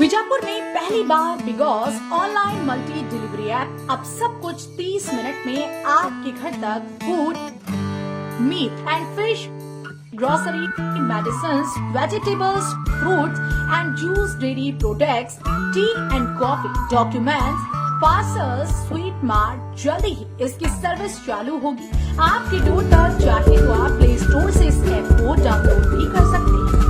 बीजापुर में पहली बार बिगॉस ऑनलाइन मल्टी डिलीवरी ऐप। अब सब कुछ 30 मिनट में आपके घर तक। Food, meat and fish, grocery, medicines, vegetables, fruits and juice, dairy products, tea and coffee, documents, parcels, sweet mart. जल्दी ही इसकी सर्विस चालू होगी आपके डोर तक। चाहे तो आप प्ले स्टोर से इस ऐप को डाउनलोड भी कर सकते हैं।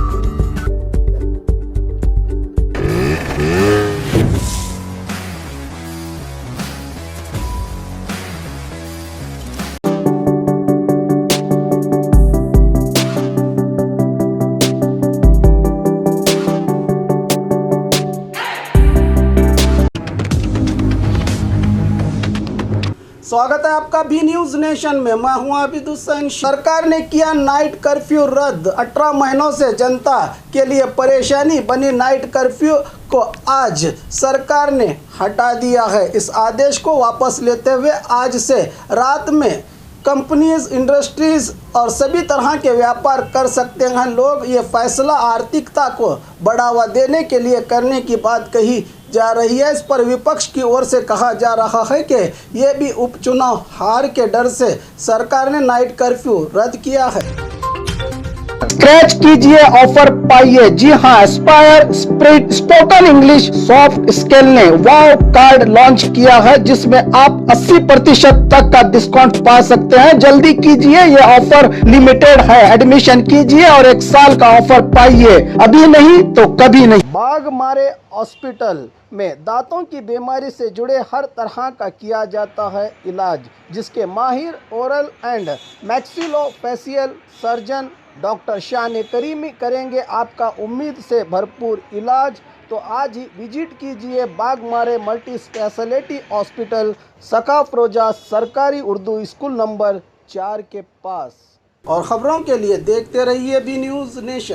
स्वागत है आपका बी न्यूज नेशन में। मैं हूं आबिद हुसैन। सरकार ने किया नाइट कर्फ्यू रद्द। 18 महीनों से जनता के लिए परेशानी बनी नाइट कर्फ्यू को आज सरकार ने हटा दिया है। इस आदेश को वापस लेते हुए आज से रात में कंपनीज, इंडस्ट्रीज और सभी तरह के व्यापार कर सकते हैं लोग। ये फैसला आर्थिकता को बढ़ावा देने के लिए करने की बात कही जा रही है। इस पर विपक्ष की ओर से कहा जा रहा है कि ये भी उपचुनाव हार के डर से सरकार ने नाइट कर्फ्यू रद्द किया है। स्क्रैच कीजिए, ऑफर पाइए। जी हाँ, Aspire spoken English soft skill ने वाव कार्ड लॉन्च किया है, जिसमें आप 80% तक का डिस्काउंट पा सकते हैं। जल्दी कीजिए, ये ऑफर लिमिटेड है। एडमिशन कीजिए और 1 साल का ऑफर पाइए। अभी नहीं तो कभी नहीं। बाघमारे हॉस्पिटल में दांतों की बीमारी से जुड़े हर तरह का किया जाता है इलाज, जिसके माहिर oral and maxillofacial surgeon doctor शान करीमी करेंगे आपका उम्मीद से भरपूर इलाज। तो आज ही विजिट कीजिए बाघमारे मल्टी स्पेशलिटी हॉस्पिटल, सकाफरोजा सरकारी उर्दू स्कूल नंबर 4 के पास। और खबरों के लिए देखते रहिए बी न्यूज नेशन।